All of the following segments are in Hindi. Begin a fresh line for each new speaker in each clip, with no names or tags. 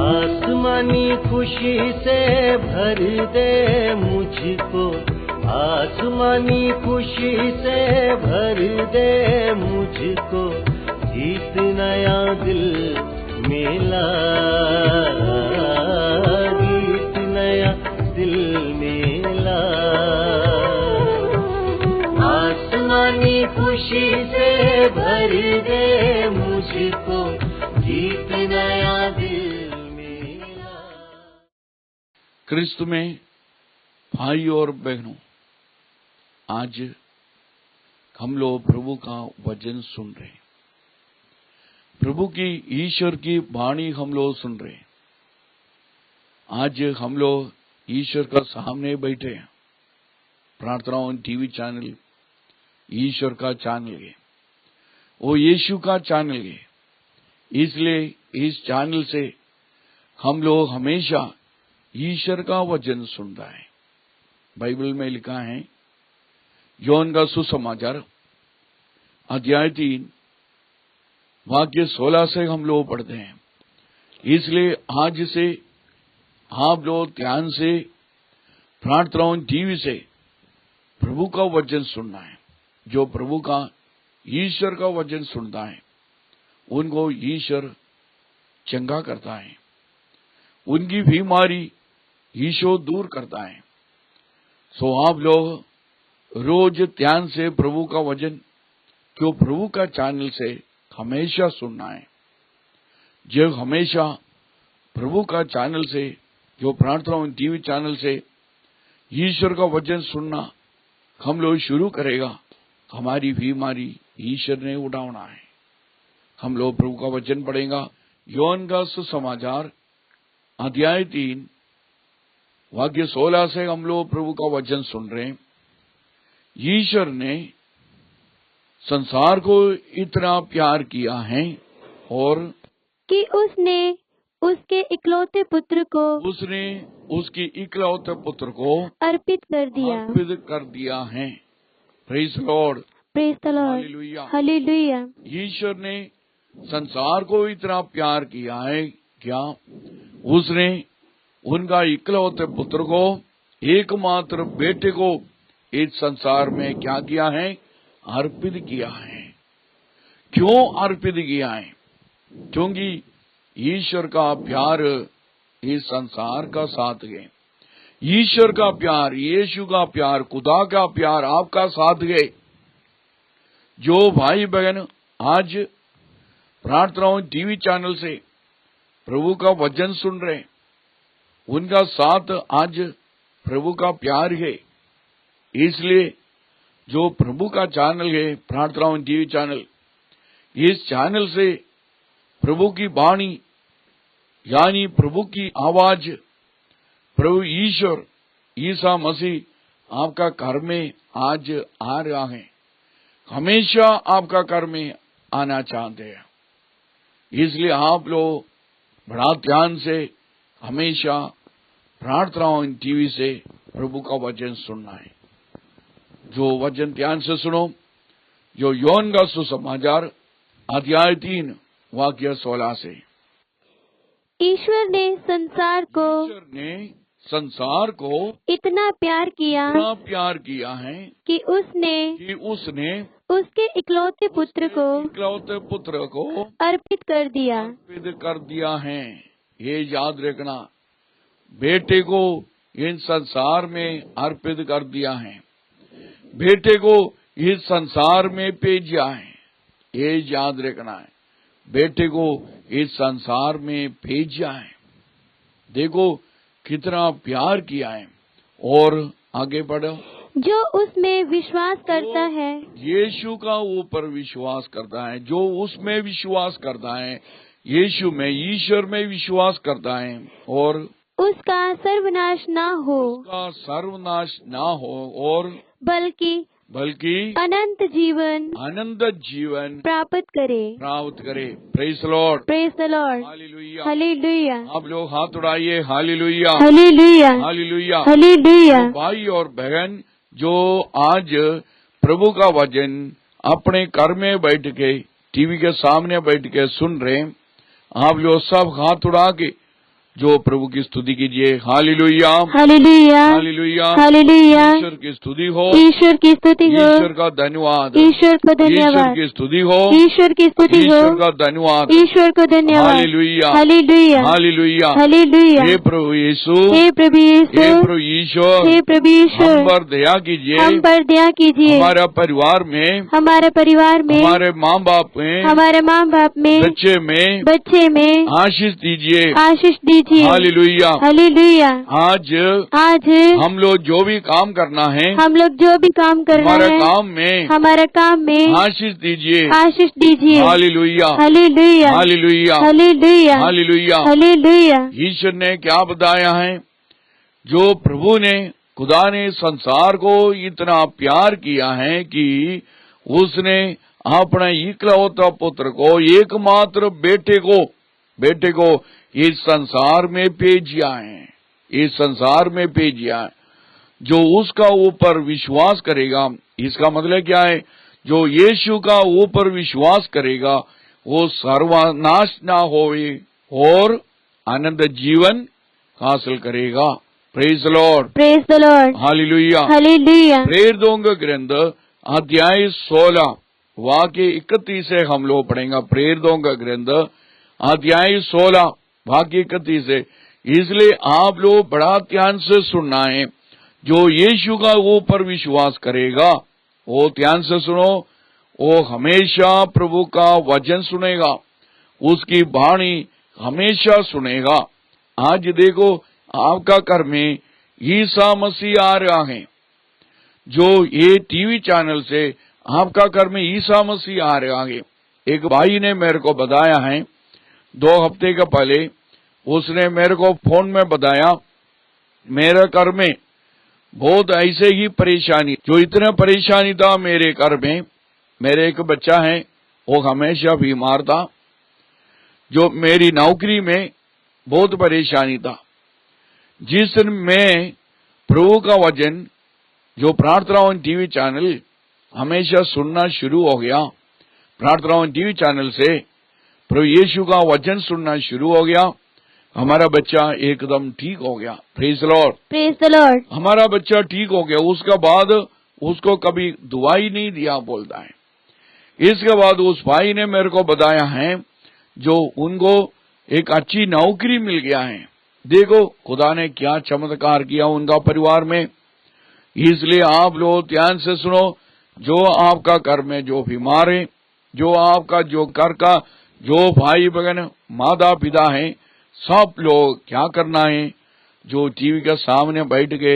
आसमानी खुशी से भर दे मुझको, आसमानी खुशी से भर दे मुझको, गीत नया दिल मिला, गीत नया दिल मिला। आसमानी खुशी से भर दे मुझको, गीत नया दिल।
क्रिस्त में भाई और बहनों, आज हम लोग प्रभु का वचन सुन रहे हैं, प्रभु की ईश्वर की वाणी हम लोग सुन रहे हैं। आज हम लोग ईश्वर का सामने बैठे हैं, प्रार्थनाओं टीवी चैनल, ईश्वर का चैनल है, वो यीशु का चैनल है। इसलिए इस चैनल से हम लोग हमेशा ईश्वर का वचन सुनता है। बाइबल में लिखा है, योहन का सुसमाचार अध्याय 3 वाक्य 16 से हम लोग पढ़ते हैं। इसलिए आज से आप लोग ध्यान से प्रार्थनाओं टीवी से प्रभु का वचन सुनना है। जो प्रभु का ईश्वर का वचन सुनता है उनको ईश्वर चंगा करता है, उनकी बीमारी ईश्वर दूर करता है। सो आप लोग रोज ध्यान से प्रभु का वचन जो प्रभु का चैनल से हमेशा सुनना है। जो हमेशा प्रभु का चैनल से, जो प्रार्थना टीवी चैनल से ईश्वर का वचन सुनना हम लोग शुरू करेगा, हमारी बीमारी ईश्वर ने उठाना है। हम लोग प्रभु का वचन पढ़ेगा। योहन का सुसमाचार अध्याय 3 वाक्य 16 से हम लोग प्रभु का वचन सुन रहे हैं। ईश्वर ने संसार को इतना प्यार किया है और
कि उसने उसके इकलौते पुत्र को,
उसने उसकी इकलौते पुत्र को
अर्पित कर दिया
है। Praise lord,
praise the lord,
hallelujah,
hallelujah.
ईश्वर ने संसार को इतना प्यार किया है क्या, उसने उनका इकलौते पुत्र को, एकमात्र बेटे को इस संसार में क्या किया है, अर्पित किया है। क्यों अर्पित किया है? क्योंकि ईश्वर का प्यार इस संसार का साथ गए, ईश्वर का प्यार, यीशु का प्यार, खुदा का प्यार आपका साथ गए। जो भाई बहन आज प्रार्थनाओं टीवी चैनल से प्रभु का वचन सुन रहे, उनका साथ आज प्रभु का प्यार है। इसलिए जो प्रभु का चैनल है, प्रार्थनाओं टीवी चैनल, इस चैनल से प्रभु की वाणी यानी प्रभु की आवाज, प्रभु ईश्वर ईसा मसीह आपका घर में आज आ रहा है, हमेशा आपका घर में आना चाहते हैं। इसलिए आप लोग बड़ा ध्यान से हमेशा प्रार्थनाओं टीवी से प्रभु का वचन सुनना है। जो वचन ध्यान से सुनो, जो योहन का सुसमाचार अध्याय 3 वाक्य 16 से।
ईश्वर ने संसार को
इतना प्यार किया है
कि उसने उसके इकलौते पुत्र को अर्पित कर दिया
है। ये याद रखना, बेटे को इन संसार में अर्पित कर दिया है, बेटे को इस संसार में भेजा है। ये याद रखना है, बेटे को इस संसार में भेजा है। देखो कितना प्यार किया है। और आगे बढ़ो।
जो उसमें विश्वास करता है,
यीशु का ऊपर विश्वास करता है, जो उसमें विश्वास करता है, यीशु में, ईश्वर में विश्वास करता है और
उसका सर्वनाश न हो,
उसका सर्वनाश ना हो और
बल्कि अनंत जीवन
अनंत जीवन
प्राप्त करे।
प्राप्त करे। Praise the lord,
praise the lord,
hallelujah.
Hallelujah,
आप लोग हाथ उठाइए, हालेलुया,
हालेलुया,
हालेलुया।
हालेलुया।
तो भाई और बहन जो आज प्रभु का वचन अपने घर में बैठ के, टीवी के सामने बैठ के सुन रहे हैं, आप लोग सब हाथ उठा के जो प्रभु की स्तुति कीजिए। Hallelujah,
hallelujah,
hallelujah,
hallelujah.
ईश्वर की स्तुति हो,
ईश्वर की स्तुति हो,
ईश्वर का धन्यवाद,
ईश्वर को
ईश्वर
धन्यवाद,
की स्तुति हो,
ईश्वर की स्तुति हो,
ईश्वर का धन्यवाद,
ईश्वर को धन्यवाद।
Hallelujah,
hallelujah,
hallelujah.
हालेलुया।
हे प्रभु यीशु,
हे प्रभु यीशु,
हे प्रभु ईश्वर,
हे प्रभु
हम
ईश्वर,
पर दया कीजिए,
हम पर दया कीजिए।
हमारा परिवार में,
हमारे परिवार में,
हमारे माँ बाप में,
हमारे माँ बाप में, बच्चे में
आशीष दीजिए।
आशीष दीजिए।
हालेलुया।
हालेलुया।
आज हम लोग जो भी काम करना है,
हम लोग जो भी काम करना
हमारे
है,
काम में
हमारे काम में
आशीष दीजिए।
आशीष दीजिए।
Hallelujah,
hallelujah,
hallelujah,
hallelujah,
hallelujah.
Hallelujah.
ईश्वर ने क्या बताया है? जो प्रभु ने, खुदा ने संसार को इतना प्यार किया है कि उसने अपने इकलौता पुत्र को, एकमात्र बेटे को इस संसार में भेजा है, इस संसार में भेजा है। जो उसका ऊपर विश्वास करेगा, इसका मतलब क्या है? जो यीशु का ऊपर विश्वास करेगा वो सर्वनाश ना होवे और अनंत जीवन हासिल करेगा। Praise the lord,
praise the lord,
hallelujah.
Hallelujah.
प्रेरितों का ग्रंथ अध्याय 16 वाक्य 31 से हम लोग पढ़ेंगे। प्रेरितों का ग्रंथ अध्याय 16 वाक्य 31 से। इसलिए आप लोग बड़ा ध्यान से सुनना है। जो यीशु का ऊपर विश्वास करेगा वो ध्यान से सुनो, वो हमेशा प्रभु का वचन सुनेगा, उसकी वाणी हमेशा सुनेगा। आज देखो आपका घर में ईसा मसीह आ रहा है। जो ये टीवी चैनल से आपका घर में ईसा मसीह आ रहा है। एक भाई ने मेरे को बताया है 2 हफ्ते के पहले, उसने मेरे को फोन में बताया, मेरे घर में बहुत ऐसे ही परेशानी, जो इतना परेशानी था मेरे घर में। मेरे एक बच्चा है, वो हमेशा बीमार था। जो मेरी नौकरी में बहुत परेशानी था। जिस दिन मैं प्रभु का वचन, जो प्रार्थनाओं टीवी चैनल हमेशा सुनना शुरू हो गया, प्रार्थनाओं टीवी चैनल से प्रभु यीशु का वचन सुनना शुरू हो गया, हमारा बच्चा एकदम ठीक हो गया। Praise the lord,
praise the Lord.
हमारा बच्चा ठीक हो गया। उसके बाद उसको कभी दुआई नहीं दिया बोलता है। इसके बाद उस भाई ने मेरे को बताया है, जो उनको एक अच्छी नौकरी मिल गया है। देखो खुदा ने क्या चमत्कार किया उनका परिवार में। इसलिए आप लोग ध्यान से सुनो। जो आपका घर में जो बीमार है, जो आपका जो घर का जो भाई बहन माता पिता है, सब लोग क्या करना है? जो टीवी के सामने बैठ के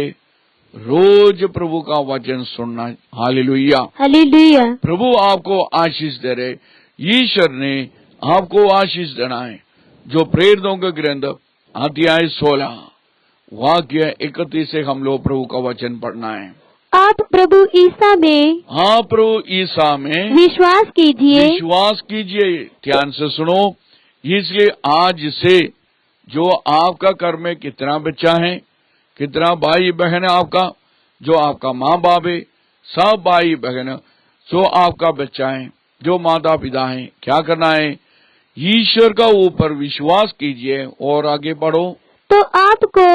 रोज प्रभु का वचन सुनना। Hallelujah,
hallelujah.
प्रभु आपको आशीष दे रहे, ईश्वर ने आपको आशीष देना है। जो प्रेरितों के ग्रंथ अध्याय 16 वाक्य 31 से हम लोग प्रभु का वचन पढ़ना है।
आप प्रभु ईसा में,
हाँ प्रभु ईसा में
विश्वास कीजिए।
विश्वास कीजिए। ध्यान से सुनो। इसलिए आज से जो आपका घर में कितना बच्चा है, कितना भाई बहन है आपका, जो आपका माँ बाप है, सब भाई बहन, जो आपका बच्चा है, जो माता पिता है, क्या करना है? ईश्वर का ऊपर विश्वास कीजिए और आगे बढ़ो।
तो आपको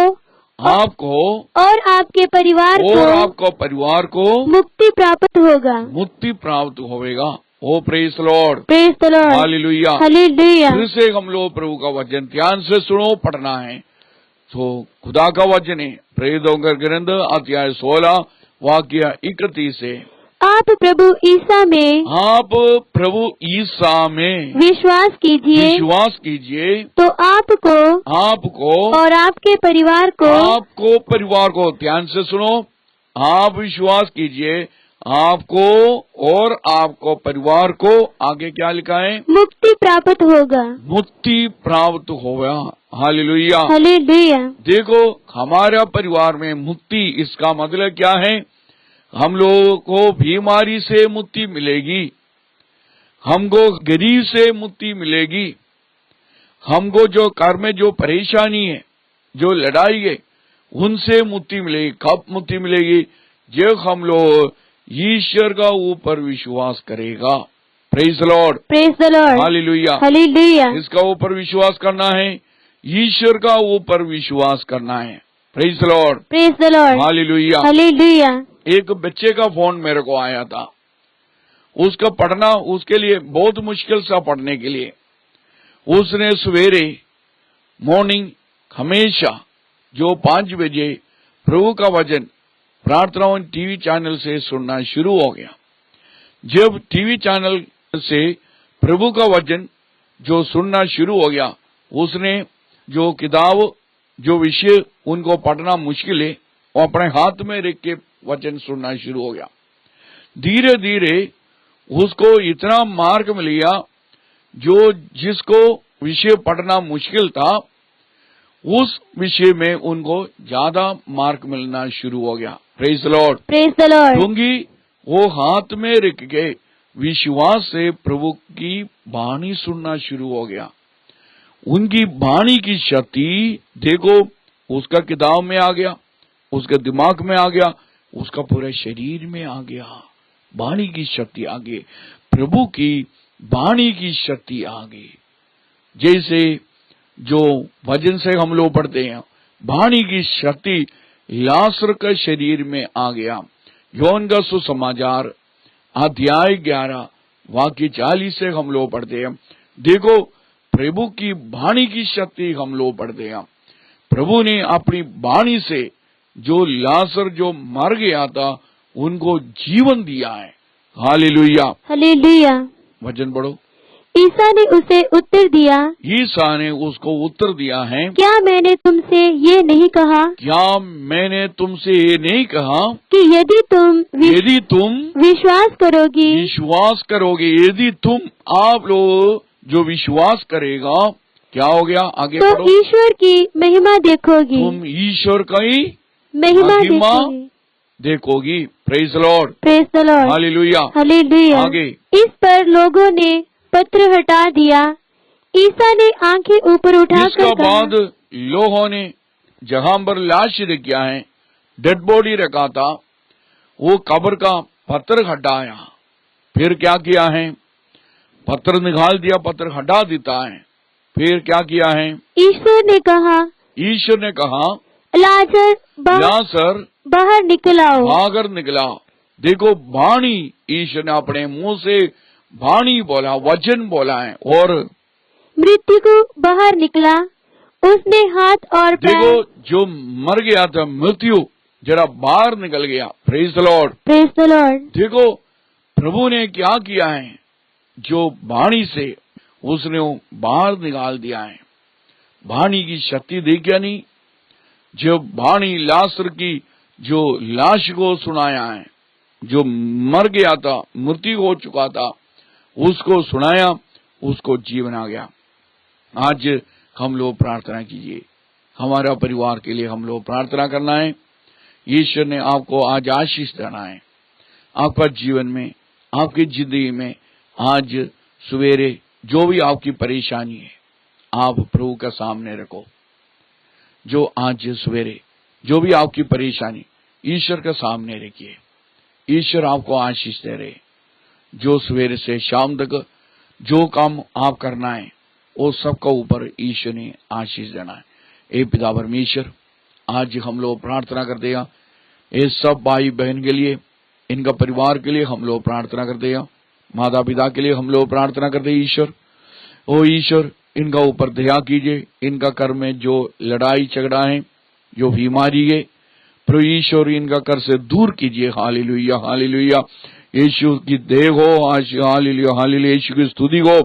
और
आपके परिवार को मुक्ति प्राप्त होगा।
मुक्ति प्राप्त होगा। Oh praise the lord,
praise the lord,
hallelujah,
hallelujah.
फिर से हम लोग प्रभु का वचन ध्यान से सुनो, पढ़ना है। तो खुदा का वचन है प्रेरितों का ग्रंथ अध्याय 16 वाक्य 31 से।
आप प्रभु ईसा में विश्वास कीजिए तो आपको और आपके परिवार को
ध्यान से सुनो। आप विश्वास कीजिए, आपको और आपको परिवार को आगे क्या लिखा है?
मुक्ति प्राप्त होगा।
मुक्ति प्राप्त होगा। हालेलुया।
हालेलुया।
देखो, हमारा परिवार में मुक्ति, इसका मतलब क्या है? हम लोगों को बीमारी से मुक्ति मिलेगी, हमको गरीब से मुक्ति मिलेगी, हमको जो घर में जो परेशानी है, जो लड़ाई है, उनसे मुक्ति मिलेगी। कब मुक्ति मिलेगी? जब हम लोग ईश्वर का ऊपर विश्वास करेगा। Praise the lord,
praise the lord,
hallelujah.
Hallelujah.
इसका ऊपर विश्वास करना है, ईश्वर का ऊपर विश्वास करना है। Praise the lord,
praise the lord,
hallelujah.
Hallelujah.
एक बच्चे का फोन मेरे को आया था, उसका पढ़ना उसके लिए बहुत मुश्किल था पढ़ने के लिए। उसने सवेरे मॉर्निंग हमेशा जो 5 बजे प्रभु का वचन प्रार्थनाओं टीवी चैनल से सुनना शुरू हो गया। जब टीवी चैनल से प्रभु का वचन जो सुनना शुरू हो गया, उसने जो किताब जो विषय उनको पढ़ना मुश्किल है वो अपने हाथ में रख के वचन सुनना शुरू हो गया। धीरे धीरे उसको इतना मार्क मिल गया, जो जिसको विषय पढ़ना मुश्किल था उस विषय में उनको ज्यादा मार्क मिलना शुरू हो गया। Praise the lord,
praise the Lord.
क्योंकि वो हाथ में रख के विश्वास से प्रभु की वाणी सुनना शुरू हो गया। उनकी वाणी की शक्ति देखो, उसका किताब में आ गया, उसके दिमाग में आ गया, उसका पूरे शरीर में आ गया। वाणी की शक्ति आ गई, प्रभु की वाणी की शक्ति आ गई। जैसे जो भजन से हम लोग पढ़ते हैं, वाणी की शक्ति लाजर के शरीर में आ गया। योहन का सुसमाचार अध्याय 11 वाक्य 40 से हम लोग पढ़ते हैं। देखो, प्रभु की वाणी की शक्ति हम लोग पढ़ते हैं। प्रभु ने अपनी वाणी से जो लाजर जो मर गया था उनको जीवन दिया है। Hallelujah,
hallelujah.
वचन पढ़ो।
ईसा ने उसे उत्तर दिया,
ईसा ने उसको उत्तर दिया है,
क्या मैंने तुमसे ये नहीं कहा?
क्या मैंने तुमसे ये नहीं कहा
कि यदि तुम विश्वास करोगी,
विश्वास करोगे, यदि तुम आप लोग जो विश्वास करेगा क्या हो गया? आगे
तो
पढ़ो।
ईश्वर की महिमा देखोगी,
तुम ईश्वर का ही
महिमा
महिमा
देखोगी।
देखोगी। Praise the lord,
praise the lord,
hallelujah.
Hallelujah.
आगे
इस पर लोगों ने पत्र हटा दिया। ईसा ने आंखें ऊपर उठाकर
इसका
कहा,
बाद लोगों ने जहां पर लाश रखा है, डेड बॉडी रखा था, वो कब्र का पत्थर हटाया। फिर क्या किया है? पत्थर निकाल दिया, पत्थर हटा देता है। फिर क्या किया है?
ईश्वर ने कहा,
लाजर
बाहर निकल आओ।
भागर निकला। देखो, वाणी ईश्वर ने अपने मुंह से वाणी बोला, वचन बोला है, और
मृत्यु को बाहर निकला। उसने हाथ और
देखो,
पैर,
जो मर गया था मृत्यु जरा बाहर निकल गया। Praise the lord,
praise the Lord.
देखो प्रभु ने क्या किया है, जो वाणी से उसने बाहर निकाल दिया है। वाणी की शक्ति देखा नहीं? जब वाणी लाजर की जो लाश को सुनाया है, जो मर गया था, मृत्यु हो चुका था, उसको सुनाया, उसको जीवन आ गया। आज हम लोग प्रार्थना कीजिए, हमारा परिवार के लिए हम लोग प्रार्थना करना है। ईश्वर ने आपको आज आशीष देना है, आपका जीवन में, आपकी जिंदगी में। आज सवेरे जो भी आपकी परेशानी है, आप प्रभु के सामने रखो। जो आज सवेरे जो भी आपकी परेशानी ईश्वर के सामने रखिए। ईश्वर आपको आशीष दे रहे। जो सवेरे से शाम तक जो काम आप करना है, वो सबका ऊपर ईश्वर ने आशीष देना है। ए पिता परमेश्वर, आज हम लोग प्रार्थना करते हैं ये सब भाई बहन के लिए, इनका परिवार के लिए हम लोग प्रार्थना करते हैं, माता पिता के लिए हम लोग प्रार्थना करते हैं। ईश्वर, ओ ईश्वर, इनका ऊपर दया कीजिए। इनका घर में जो लड़ाई झगड़ा है, जो बीमारी है, प्रभु ईश्वर इनका घर से दूर कीजिए। Hallelujah, hallelujah. यीशु की देह हो, हालेलुया, हालेलुया। यीशु की स्तुति हो।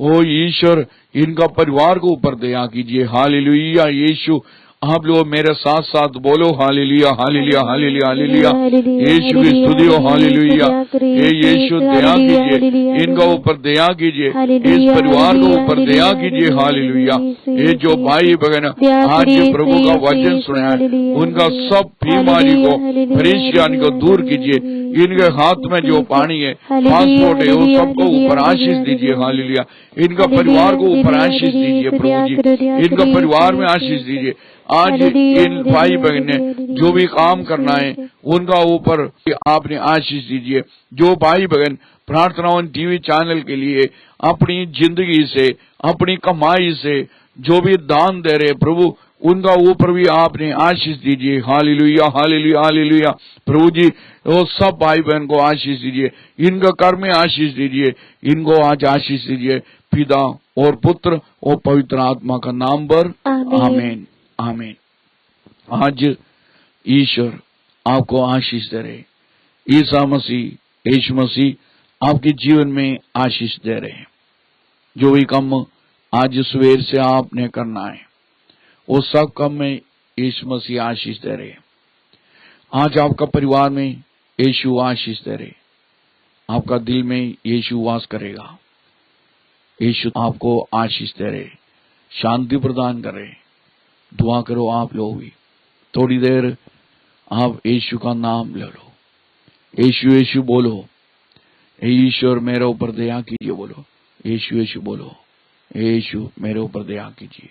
ओ ईश्वर, इनका परिवार को ऊपर दया कीजिए। हालेलुया। यीशु, आप लोग मेरे साथ साथ बोलो हालेलुया हालेलुया हालेलुया हालेलुया। यीशु की स्तुति हो हालेलुया। ये यीशु दया कीजिए, इनका ऊपर दया कीजिए, इस परिवार के ऊपर दया कीजिए हालेलुया। ये जो भाई बहन आज जो प्रभु का वचन सुना है, उनका सब बीमारी को परेशानी को दूर कीजिए। इनके हाथ में जो पानी है, पासपोर्ट है, वो सबको ऊपर आशीष दीजिए हालेलुया। इनका परिवार को ऊपर आशीष दीजिए प्रभु जी, इनका परिवार में आशीष दीजिए। आज इन भाई बहन ने जो भी काम करना है, उनका ऊपर आपने आशीष दीजिए। जो भाई बहन प्रार्थनाओं टीवी चैनल के लिए अपनी जिंदगी से, अपनी कमाई से जो भी दान दे रहे प्रभु, उनका ऊपर भी आपने आशीष दीजिए हालेलुया हालेलुया हालेलुया। प्रभु जी वो सब भाई बहन को आशीष दीजिए, इनका कर में आशीष दीजिए, इनको आज आशीष दीजिए पिता और पुत्र और पवित्र आत्मा का नाम पर आमीन आमीन। आज ईश्वर आपको आशीष दे रहे, ईसा मसीह यीशु मसीह आपके जीवन में आशीष दे रहे हैं। जो भी काम आज सवेर से आपने करना है, वो सब काम में यीशु मसीह आशीष दे रहे हैं। आज आपका परिवार में यीशु आशीष दे रहे, आपका दिल में यीशु वास करेगा। यीशु आपको आशीष दे रहे, शांति प्रदान कर रहे। दुआ करो आप लोग भी, थोड़ी देर आप यीशु का नाम ले लो, यीशु यीशु बोलो, ईश्वर मेरे ऊपर दया कीजिए बोलो, यीशु यीशु बोलो, यीशु मेरे ऊपर दया कीजिए।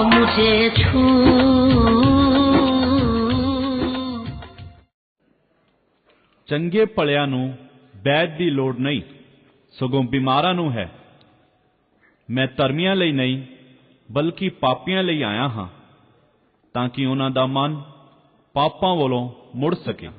मुझे छू
ਚੰਗੇ ਭਲਿਆਂ ਨੂੰ ਵੈਦ ਦੀ ਲੋੜ ਨਹੀਂ, ਸਗੋਂ ਬਿਮਾਰਾਂ ਨੂੰ ਹੈ। ਮੈਂ ਧਰਮੀਆਂ ਲਈ ਨਹੀਂ ਬਲਕਿ ਪਾਪੀਆਂ ਲਈ ਆਇਆ ਹਾਂ, ਤਾਂ ਕਿ ਉਹਨਾਂ ਦਾ ਮਨ ਪਾਪਾਂ ਵੱਲੋਂ ਮੁੜ ਸਕੇ।